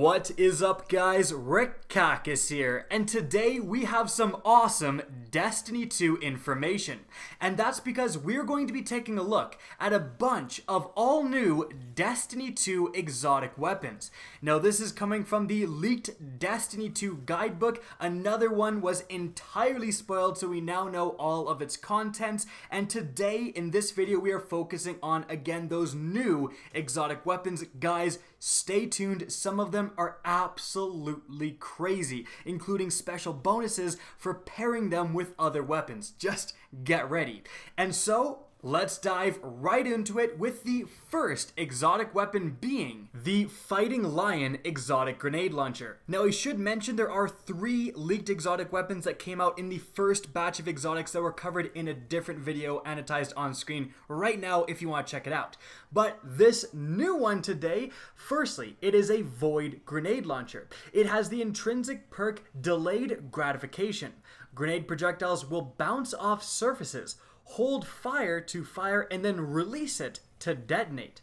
What is up, guys? Rick Cacus here, and today we have some awesome Destiny 2 information. And that's because we're going to be taking a look at a bunch of all new Destiny 2 exotic weapons. Now, this is coming from the leaked Destiny 2 guidebook. Another one was entirely spoiled, so we now know all of its contents. And today, in this video, we are focusing on, again, those new exotic weapons. Guys, stay tuned. Some of them are absolutely crazy, including special bonuses for pairing them with other weapons. Just get ready. And so, let's dive right into it with the first exotic weapon being the Fighting Lion exotic grenade launcher. Now, I should mention there are 3 leaked exotic weapons that came out in the first batch of exotics that were covered in a different video annotated on screen right now if you want to check it out. But this new one today, firstly, it is a Void grenade launcher. It has the intrinsic perk Delayed Gratification. Grenade projectiles will bounce off surfaces, hold fire to fire, and then release it to detonate.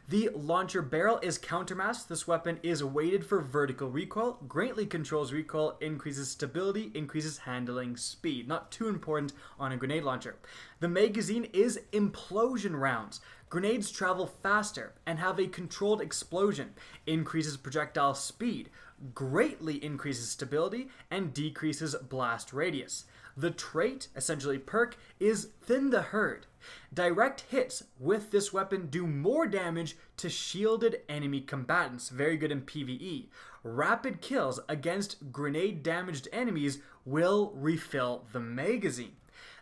The launcher barrel is countermasked. This weapon is weighted for vertical recoil, greatly controls recoil, increases stability, increases handling speed. Not too important on a grenade launcher. The magazine is implosion rounds. Grenades travel faster and have a controlled explosion, increases projectile speed, greatly increases stability, and decreases blast radius. The trait, essentially perk, is Thin the Herd. Direct hits with this weapon do more damage to shielded enemy combatants. Very good in PvE. Rapid kills against grenade damaged enemies will refill the magazine.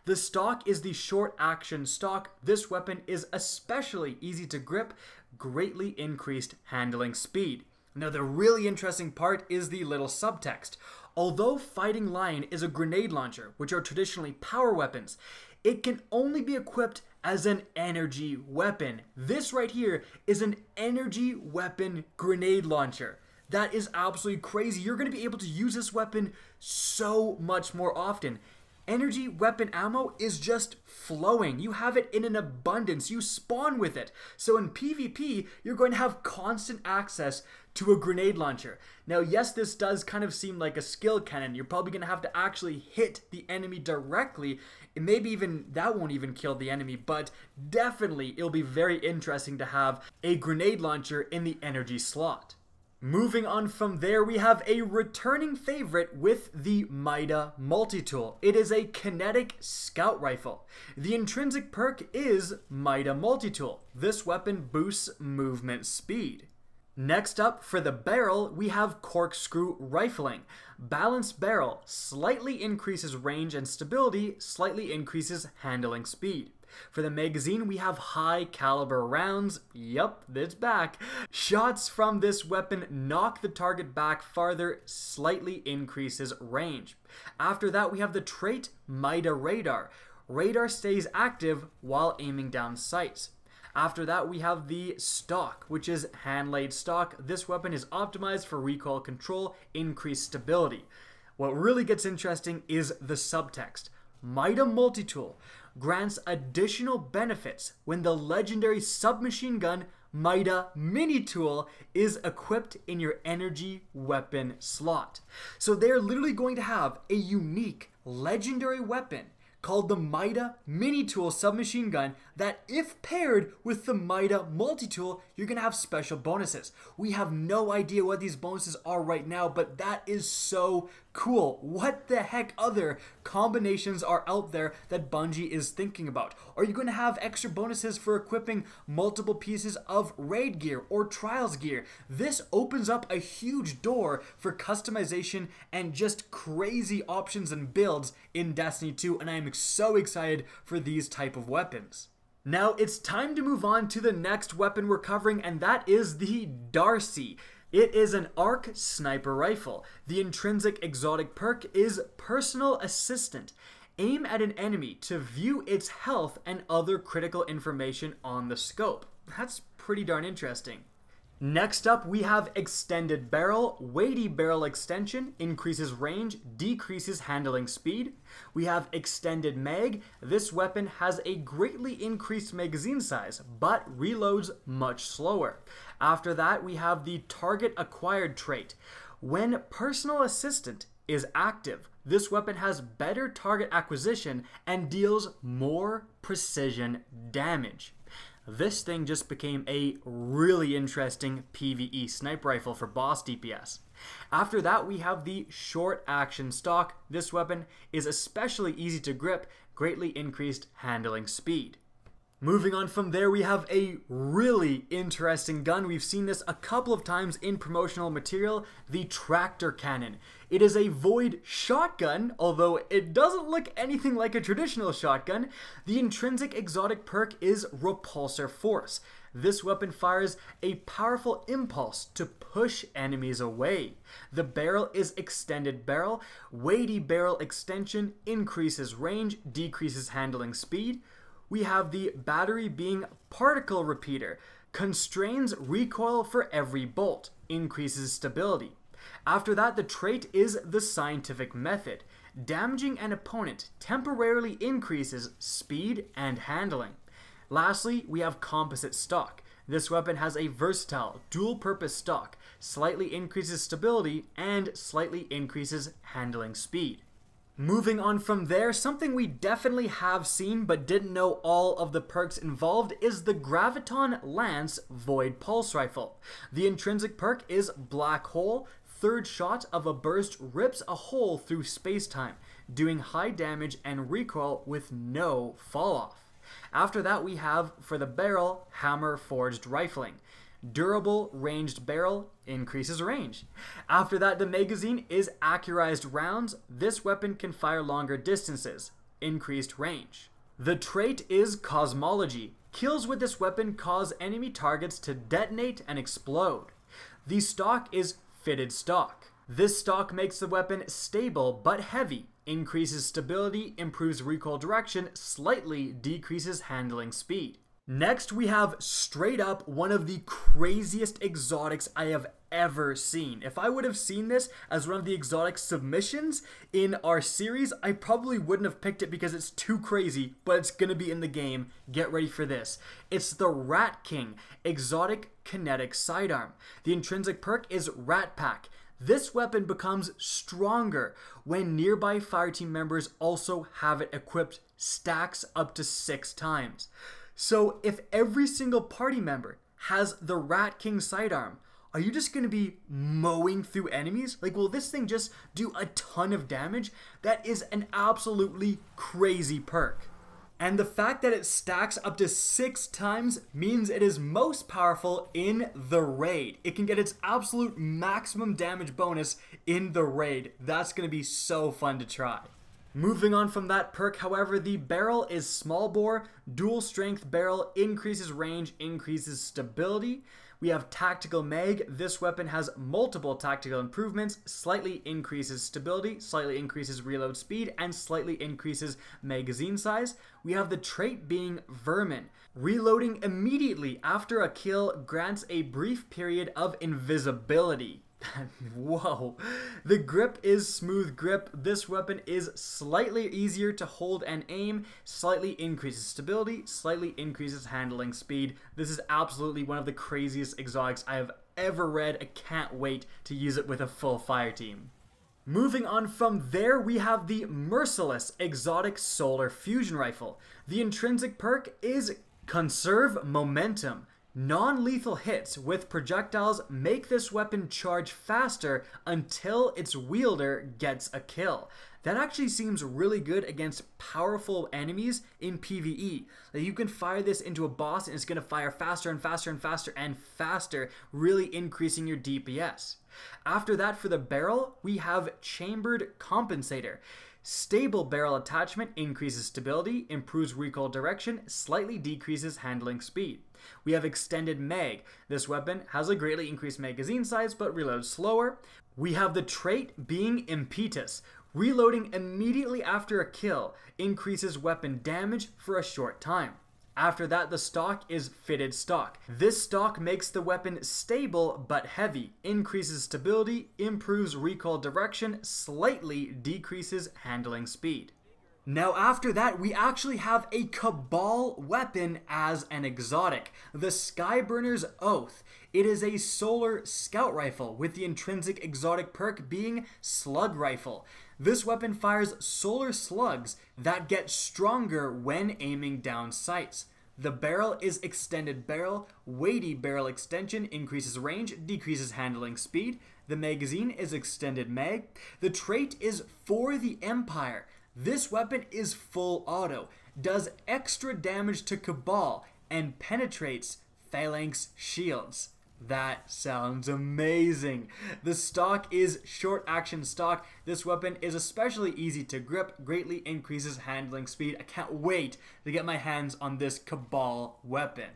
The stock is the short action stock. This weapon is especially easy to grip, greatly increased handling speed. Now, the really interesting part is the little subtext. Although Fighting Lion is a grenade launcher, which are traditionally power weapons, it can only be equipped as an energy weapon. This right here is an energy weapon grenade launcher. That is absolutely crazy. You're going to be able to use this weapon so much more often. Energy weapon ammo is just flowing. You have it in an abundance. You spawn with it. So in PvP, you're going to have constant access to a grenade launcher. Now, yes, this does kind of seem like a skill cannon. You're probably going to have to actually hit the enemy directly. And maybe even that won't even kill the enemy, but definitely it'll be very interesting to have a grenade launcher in the energy slot. Moving on from there, we have a returning favorite with the Mida Multi Tool. It is a kinetic scout rifle. The intrinsic perk is Mida Multi Tool. This weapon boosts movement speed. Next up, for the barrel, we have corkscrew rifling. Balanced barrel slightly increases range and stability, slightly increases handling speed. For the magazine, we have high caliber rounds. Yup, it's back. Shots from this weapon knock the target back farther, slightly increases range. After that, we have the trait Mida Radar. Radar stays active while aiming down sights. After that, we have the stock, which is hand-laid stock. This weapon is optimized for recoil control, increased stability. What really gets interesting is the subtext. Mida Multi Tool grants additional benefits when the legendary submachine gun Mida Mini Tool is equipped in your energy weapon slot. So they're literally going to have a unique legendary weapon called the Mida Mini Tool submachine gun that, if paired with the Mida Multi Tool, you're going to have special bonuses. We have no idea what these bonuses are right now, but that is so cool. What the heck other combinations are out there that Bungie is thinking about? Are you going to have extra bonuses for equipping multiple pieces of raid gear or trials gear? This opens up a huge door for customization and just crazy options and builds in Destiny 2, and I am so excited for these type of weapons. Now, it's time to move on to the next weapon we're covering, and that is the Darcy. It is an arc sniper rifle. The intrinsic exotic perk is Personal Assistant. Aim at an enemy to view its health and other critical information on the scope. That's pretty darn interesting. Next up, we have Extended Barrel. Weighty barrel extension increases range, decreases handling speed. We have Extended Mag. This weapon has a greatly increased magazine size, but reloads much slower. After that, we have the Target Acquired trait. When Personal Assistant is active, this weapon has better target acquisition and deals more precision damage. This thing just became a really interesting PvE sniper rifle for boss DPS. After that, we have the Short Action Stock. This weapon is especially easy to grip, greatly increased handling speed. Moving on from there, we have a really interesting gun. We've seen this a couple of times in promotional material, the Tractor Cannon. It is a void shotgun, although it doesn't look anything like a traditional shotgun. The intrinsic exotic perk is Repulsor Force. This weapon fires a powerful impulse to push enemies away. The barrel is Extended Barrel. Weighty barrel extension increases range, decreases handling speed. We have the battery being Particle Repeater, constrains recoil for every bolt, increases stability. After that, the trait is the Scientific Method. Damaging an opponent temporarily increases speed and handling. Lastly, we have Composite Stock. This weapon has a versatile, dual-purpose stock, slightly increases stability and slightly increases handling speed. Moving on from there, something we definitely have seen but didn't know all of the perks involved is the Graviton Lance Void Pulse Rifle. The intrinsic perk is Black Hole. Third shot of a burst rips a hole through space-time, doing high damage and recoil with no fall-off. After that, we have, for the barrel, Hammer Forged Rifling. Durable ranged barrel increases range. After that, the magazine is accurized rounds. This weapon can fire longer distances, increased range. The trait is Cosmology. Kills with this weapon cause enemy targets to detonate and explode. The stock is Fitted Stock. This stock makes the weapon stable but heavy, increases stability, improves recoil direction, slightly decreases handling speed. Next, we have straight up one of the craziest exotics I have ever seen. If I would have seen this as one of the exotic submissions in our series, I probably wouldn't have picked it because it's too crazy, but it's gonna be in the game. Get ready for this. It's the Rat King Exotic Kinetic Sidearm. The intrinsic perk is Rat Pack. This weapon becomes stronger when nearby fireteam members also have it equipped, stacks up to 6 times. So if every single party member has the Rat King sidearm, are you just going to be mowing through enemies? Like, will this thing just do a ton of damage? That is an absolutely crazy perk. And the fact that it stacks up to 6 times means it is most powerful in the raid. It can get its absolute maximum damage bonus in the raid. That's going to be so fun to try. Moving on from that perk, however, the barrel is small bore, dual strength barrel, increases range, increases stability. We have Tactical Mag. This weapon has multiple tactical improvements, slightly increases stability, slightly increases reload speed, and slightly increases magazine size. We have the trait being Vermin. Reloading immediately after a kill grants a brief period of invisibility. Whoa. The grip is Smooth Grip. This weapon is slightly easier to hold and aim, slightly increases stability, slightly increases handling speed. This is absolutely one of the craziest exotics I have ever read. I can't wait to use it with a full fire team. Moving on from there, we have the Merciless Exotic Solar Fusion Rifle. The intrinsic perk is Conserve Momentum. Non-lethal hits with projectiles make this weapon charge faster until its wielder gets a kill. That actually seems really good against powerful enemies in PvE. Like, you can fire this into a boss and it's going to fire faster and faster and faster and faster, really increasing your DPS. After that, for the barrel, we have Chambered Compensator. Stable barrel attachment increases stability, improves recoil direction, slightly decreases handling speed. We have Extended Mag. This weapon has a greatly increased magazine size but reloads slower. We have the trait being Impetus. Reloading immediately after a kill increases weapon damage for a short time. After that, the stock is fitted stock. This stock makes the weapon stable but heavy, increases stability, improves recoil direction, slightly decreases handling speed. Now after that, we actually have a Cabal weapon as an exotic, the Skyburner's Oath. It is a solar scout rifle with the intrinsic exotic perk being Slug Rifle. This weapon fires solar slugs that get stronger when aiming down sights. The barrel is extended barrel, weighty barrel extension increases range, decreases handling speed. The magazine is extended mag. The trait is For the Empire. This weapon is full auto, does extra damage to Cabal, and penetrates phalanx shields. That sounds amazing. The stock is short action stock. This weapon is especially easy to grip, greatly increases handling speed. I can't wait to get my hands on this Cabal weapon.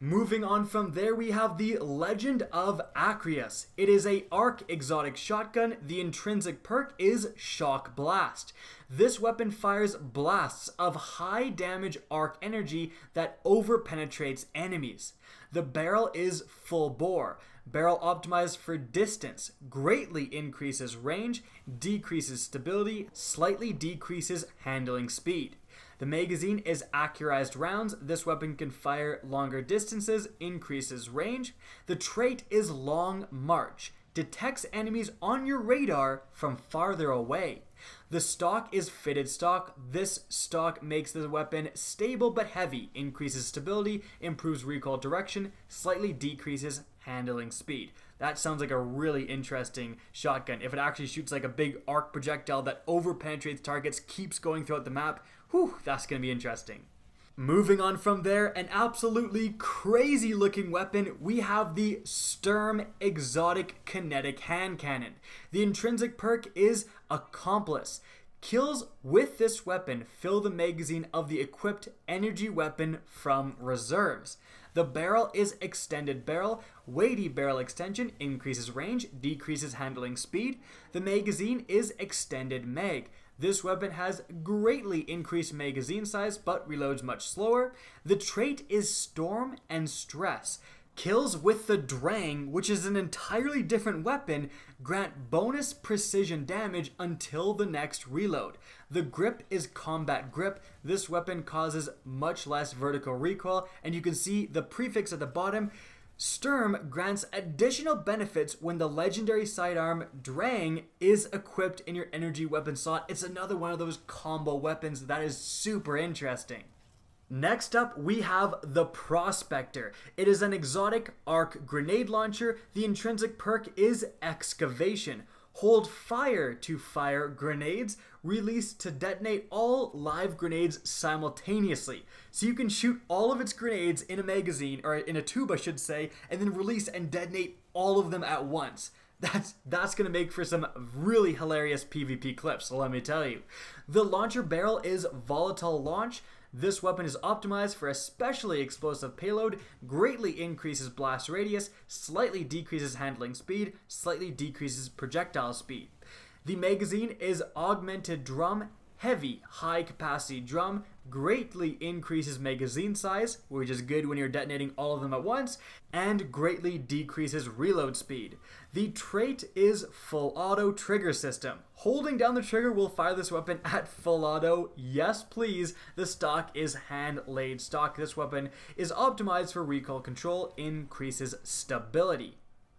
Moving on from there, we have the Legend of Aqueous. It is a arc exotic shotgun. The intrinsic perk is Shock Blast. This weapon fires blasts of high damage arc energy that over-penetrates enemies. The barrel is full bore. Barrel optimized for distance, greatly increases range, decreases stability, slightly decreases handling speed. The magazine is accurized rounds. This weapon can fire longer distances, increases range. The trait is Long March, detects enemies on your radar from farther away. The stock is fitted stock. This stock makes the weapon stable but heavy, increases stability, improves recoil direction, slightly decreases handling speed. That sounds like a really interesting shotgun. If it actually shoots like a big arc projectile that over-penetrates targets, keeps going throughout the map, whew, that's going to be interesting. Moving on from there, an absolutely crazy looking weapon, we have the Sturm Exotic Kinetic Hand Cannon. The intrinsic perk is Accomplice. Kills with this weapon fill the magazine of the equipped energy weapon from reserves. The barrel is extended barrel, weighty barrel extension, increases range, decreases handling speed. The magazine is extended mag. This weapon has greatly increased magazine size but reloads much slower. The trait is Storm and Stress. Kills with the Drang, which is an entirely different weapon, grant bonus precision damage until the next reload. The grip is Combat Grip. This weapon causes much less vertical recoil, and you can see the prefix at the bottom. Sturm grants additional benefits when the legendary sidearm Drang is equipped in your energy weapon slot. It's another one of those combo weapons that is super interesting. Next up, we have the Prospector. It is an exotic arc grenade launcher. The intrinsic perk is Excavation. Hold fire to fire grenades. Release to detonate all live grenades simultaneously. So you can shoot all of its grenades in a magazine, or in a tube I should say, and then release and detonate all of them at once. That's going to make for some really hilarious PvP clips, so let me tell you. The launcher barrel is Volatile Launch. This weapon is optimized for especially explosive payload, greatly increases blast radius, slightly decreases handling speed, slightly decreases projectile speed. The magazine is Augmented Drum, heavy, high capacity drum, greatly increases magazine size, which is good when you're detonating all of them at once, and greatly decreases reload speed. The trait is Full Auto Trigger System. Holding down the trigger will fire this weapon at full auto. Yes, please. The stock is hand-laid stock. This weapon is optimized for recoil control, increases stability.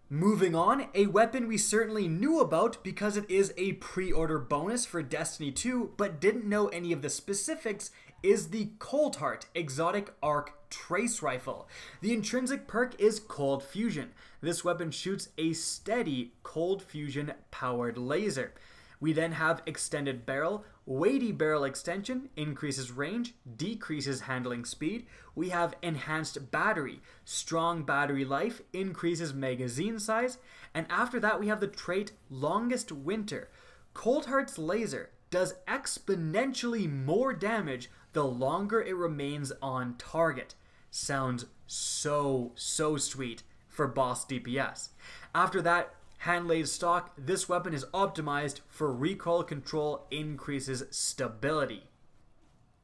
Moving on, a weapon we certainly knew about because it is a pre-order bonus for Destiny 2, but didn't know any of the specifics, is the Colt Art Exotic Arc Trace Rifle. The intrinsic perk is Cold Fusion. This weapon shoots a steady cold fusion powered laser. We then have extended barrel, weighty barrel extension, increases range, decreases handling speed. We have enhanced battery, strong battery life, increases magazine size. And after that we have the trait Longest Winter. Colt Heart's laser does exponentially more damage the longer it remains on target. Sounds so sweet for boss DPS. After that, hand-laid stock, this weapon is optimized for recoil control, increases stability.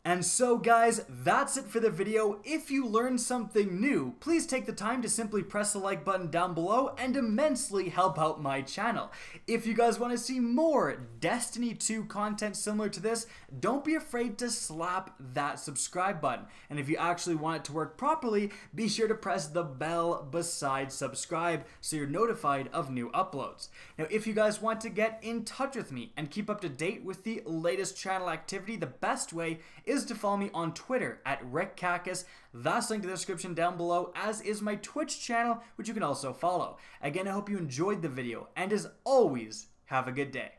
And so guys, that's it for the video. If you learned something new, please take the time to simply press the like button down below and immensely help out my channel. If you guys want to see more Destiny 2 content similar to this, don't be afraid to slap that subscribe button. And if you actually want it to work properly, be sure to press the bell beside subscribe so you're notified of new uploads. Now, if you guys want to get in touch with me and keep up to date with the latest channel activity, the best way is to follow me on Twitter at RickCacus. That's linked in the description down below, as is my Twitch channel, which you can also follow. Again, I hope you enjoyed the video, and as always, have a good day.